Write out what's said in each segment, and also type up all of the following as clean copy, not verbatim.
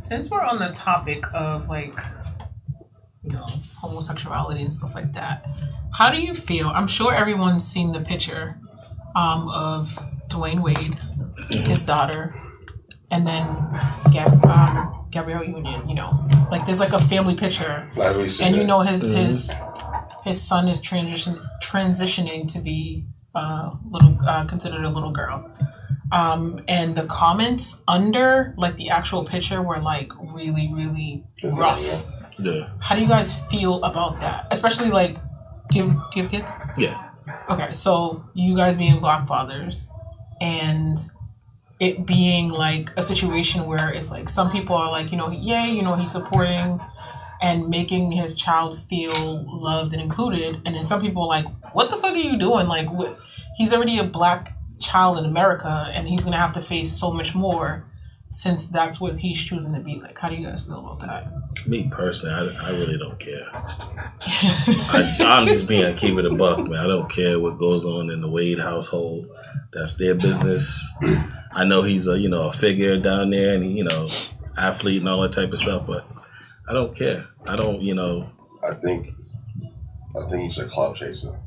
Since we're on the topic of like, homosexuality and stuff like that, how do you feel? I'm sure everyone's seen the picture of Dwyane Wade, his daughter, and then Gabrielle Union. Like there's like a family picture, and his son is transitioning to be considered a little girl. And the comments under like the actual picture were like really, really rough. Yeah. How do you guys feel about that? Especially like, do you have kids? Yeah. Okay, so you guys being Black fathers, and it being like a situation where it's like some people are like, yay, he's supporting and making his child feel loved and included, and then some people are like, what the fuck are you doing? Like, he's already a Black child in America, and he's gonna have to face so much more since that's what he's choosing to be. Like, how do you guys feel about that? Me personally, I really don't care. I'm just being keep it a buck, man. I don't care what goes on in the Wade household. That's their business. I know he's a figure down there, and he, athlete and all that type of stuff, but I don't care. I don't, I think he's a clout chaser.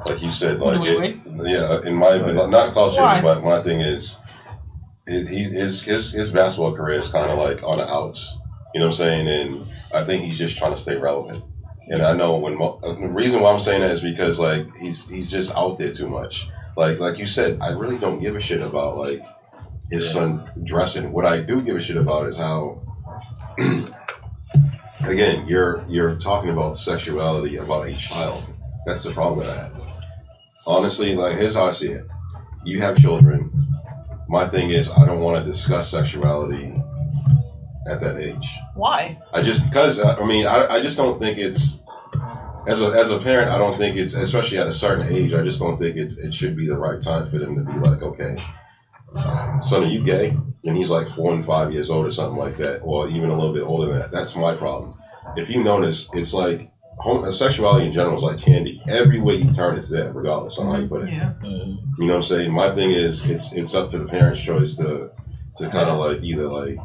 Like you said, like in my opinion, not clout chaser, but my thing is, his basketball career is kind of like on the outs. You know what I'm saying? And I think he's just trying to stay relevant. And I know the reason why I'm saying that is because like he's just out there too much. Like you said, I really don't give a shit about like his son dressing. What I do give a shit about is how, again, you're talking about sexuality about a child. That's the problem that I have. Honestly, like here's how I see it. You have children. My thing is I don't want to discuss sexuality at that age. Why? I just don't think it's as a parent. I don't think it's, especially at a certain age. I just don't think it should be the right time for them to be like, okay, son, are you gay? And he's like 4 and 5 years old or something like that, or even a little bit older than that. That's my problem. If you notice, it's like sexuality in general is like candy. Every way you turn, it's there, regardless on how you put it. Yeah. You know what I'm saying? My thing is, it's up to the parent's choice to kind of like either like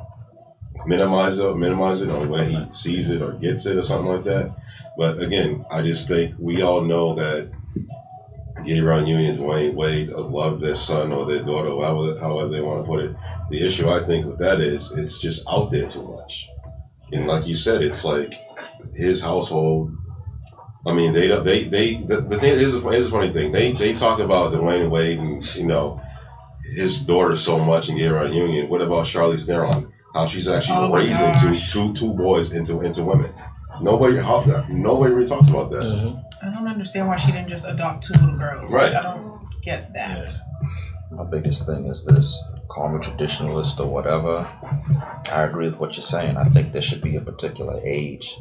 minimize it or when he sees it or gets it or something like that. But again, I just think we all know that Gabrielle Union, Dwyane Wade love their son or their daughter, however they want to put it. The issue I think with that is it's just out there too much. And like you said, it's like his household. I mean, the thing here's the funny thing. They talk about Dwyane Wade and his daughter so much in Gabrielle Union. What about Charlize Theron? How she's actually raising two boys into women. Nobody really talks about that. Mm-hmm. I don't understand why she didn't just adopt 2 little girls. Right. I don't get that. Yeah. My biggest thing is this, call me traditionalist or whatever. I agree with what you're saying. I think there should be a particular age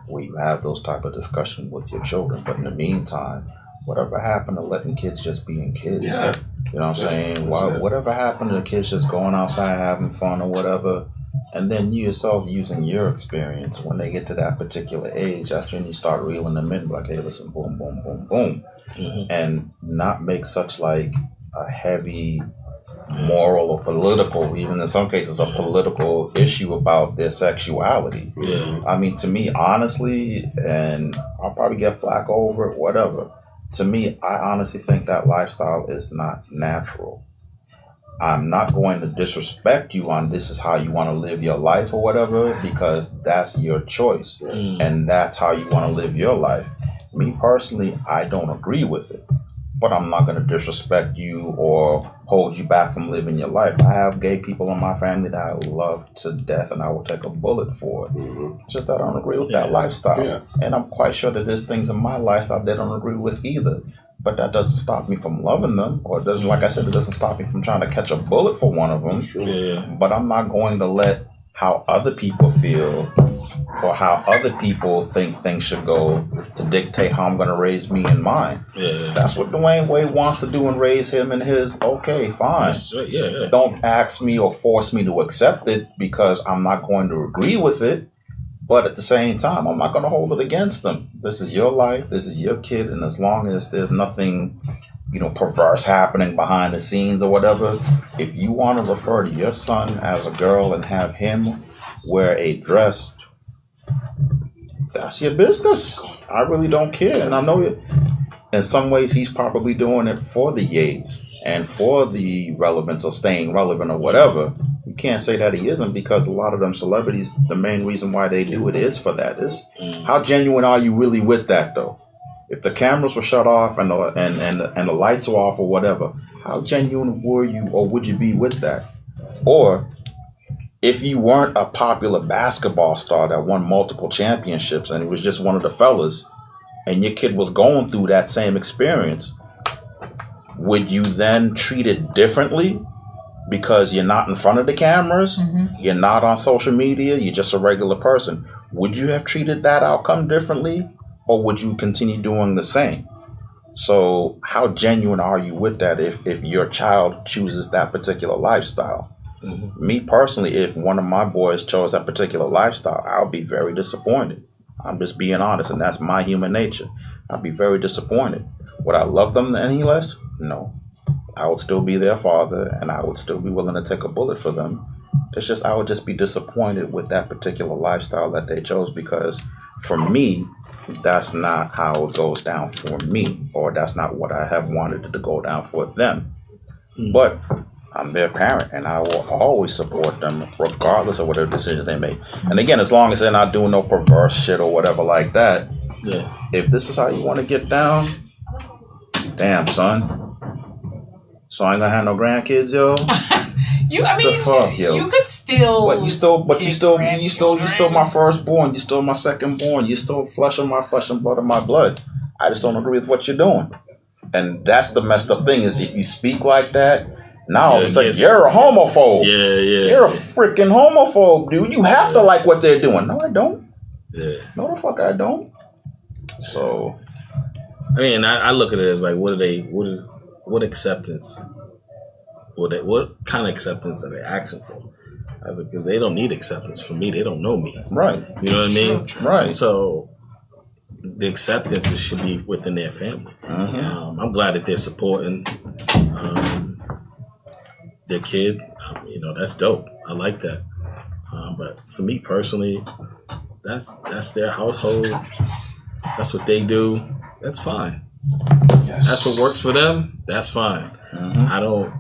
where you have those type of discussions with your children. But in the meantime, whatever happened to letting kids just being kids? Yeah. You know what I'm saying? Whatever happened to the kids just going outside having fun or whatever? And then you yourself using your experience when they get to that particular age, that's when you start reeling them in, like, hey, listen, boom, boom, boom, boom. Mm-hmm. And not make such like a heavy moral or political, even in some cases, a political issue about their sexuality. Yeah. I mean, to me, honestly, and I'll probably get flack over it, whatever. To me, I honestly think that lifestyle is not natural. I'm not going to disrespect you on this is how you want to live your life or whatever, because that's your choice. And that's how you want to live your life. Me personally, I don't agree with it, but I'm not going to disrespect you or hold you back from living your life. I have gay people in my family that I love to death and I will take a bullet for it. Mm-hmm. Just that I don't agree with that lifestyle. Yeah. And I'm quite sure that there's things in my lifestyle they don't agree with either. But that doesn't stop me from loving them, or it doesn't, like I said, it doesn't stop me from trying to catch a bullet for one of them. Yeah. But I'm not going to let how other people feel or how other people think things should go to dictate how I'm going to raise me and mine. Yeah. That's what Dwyane Wade wants to do and raise him and his. Okay, fine. Right. Yeah. Don't ask me or force me to accept it because I'm not going to agree with it. But at the same time, I'm not going to hold it against them. This is your life. This is your kid. And as long as there's nothing perverse happening behind the scenes or whatever. If you want to refer to your son as a girl and have him wear a dress, that's your business. I really don't care. And I know it. In some ways, he's probably doing it for the yays and for the relevance or staying relevant or whatever. You can't say that he isn't, because a lot of them celebrities, the main reason why they do it is for that. How genuine are you really with that, though? If the cameras were shut off and the lights were off or whatever, how genuine were you or would you be with that? Or if you weren't a popular basketball star that won multiple championships and it was just one of the fellas, and your kid was going through that same experience, would you then treat it differently because you're not in front of the cameras, you're not on social media, you're just a regular person? Would you have treated that outcome differently, or would you continue doing the same? So how genuine are you with that if your child chooses that particular lifestyle? Me personally, if one of my boys chose that particular lifestyle, I'll be very disappointed. I'm just being honest, and that's my human nature. I'd be very disappointed. Would I love them any less? No. I would still be their father, and I would still be willing to take a bullet for them. It's just I would just be disappointed with that particular lifestyle that they chose, because for me, that's not how it goes down for me, or that's not what I have wanted it to go down for them. But I'm their parent, and I will always support them regardless of whatever decisions they make. And again, as long as they're not doing no perverse shit or whatever like that, if this is how you want to get down, damn, son. So I ain't gonna have no grandkids, yo. The fuck, yo. You could still. But you still my firstborn. You still my secondborn. You still flesh of my flesh and blood of my blood. I just don't agree with what you're doing. And that's the messed up thing, is if you speak like that, now it's like you're a homophobe. You're a freaking homophobe, dude. You have to like what they're doing. No, I don't. No, the fuck I don't. So, I mean, I look at it as like, what acceptance? What kind of acceptance are they asking for? Because they don't need acceptance from me. They don't know me. Right. You know what I mean? Right. So the acceptance should be within their family. I'm glad that they're supporting their kid. That's dope. I like that. But for me personally, that's their household. That's what they do. That's fine. Yes. That's what works for them. That's fine. I don't.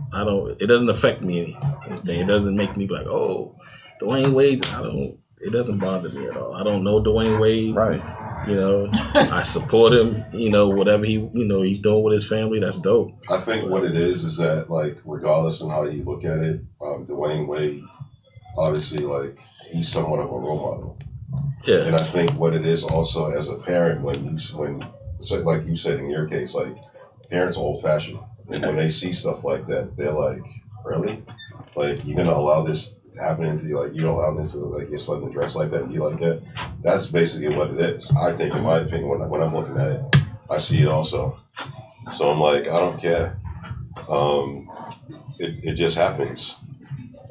It doesn't affect me anything. It doesn't make me like, oh, Dwyane Wade. It doesn't bother me at all. I don't know Dwyane Wade. Right. I support him. Whatever he's doing with his family. That's dope. I think what it is that, like, regardless of how you look at it, Dwyane Wade, obviously, like, he's somewhat of a role model. Yeah. And I think what it is also as a parent, so like you said in your case, like, parents are old fashioned. And when they see stuff like that, they're like, really? Like, you're gonna allow this happening to you? Like, you don't allow this with, like, your son to dress like that and be like that? That's basically what it is. I think, in my opinion, when I'm looking at it, I see it also. So I'm like, I don't care. It just happens.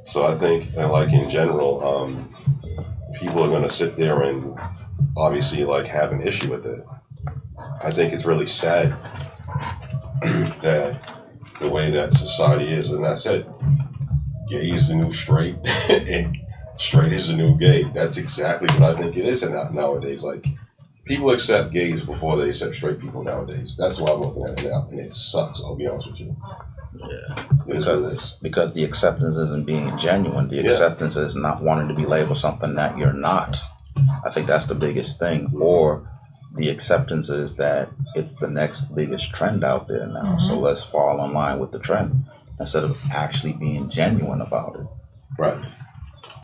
So I think, like, in general, people are gonna sit there and obviously, like, have an issue with it. I think it's really sad that the way that society is, and I said, gay is the new straight, and straight is the new gay. That's exactly what I think it is. And nowadays, like, people accept gays before they accept straight people nowadays. That's why I'm looking at it now, and it sucks. I'll be honest with you. Yeah, because the acceptance isn't being genuine. The acceptance is not wanting to be labeled something that you're not. I think that's the biggest thing. Or the acceptance is that it's the next biggest trend out there now. So let's fall in line with the trend instead of actually being genuine about it. Right.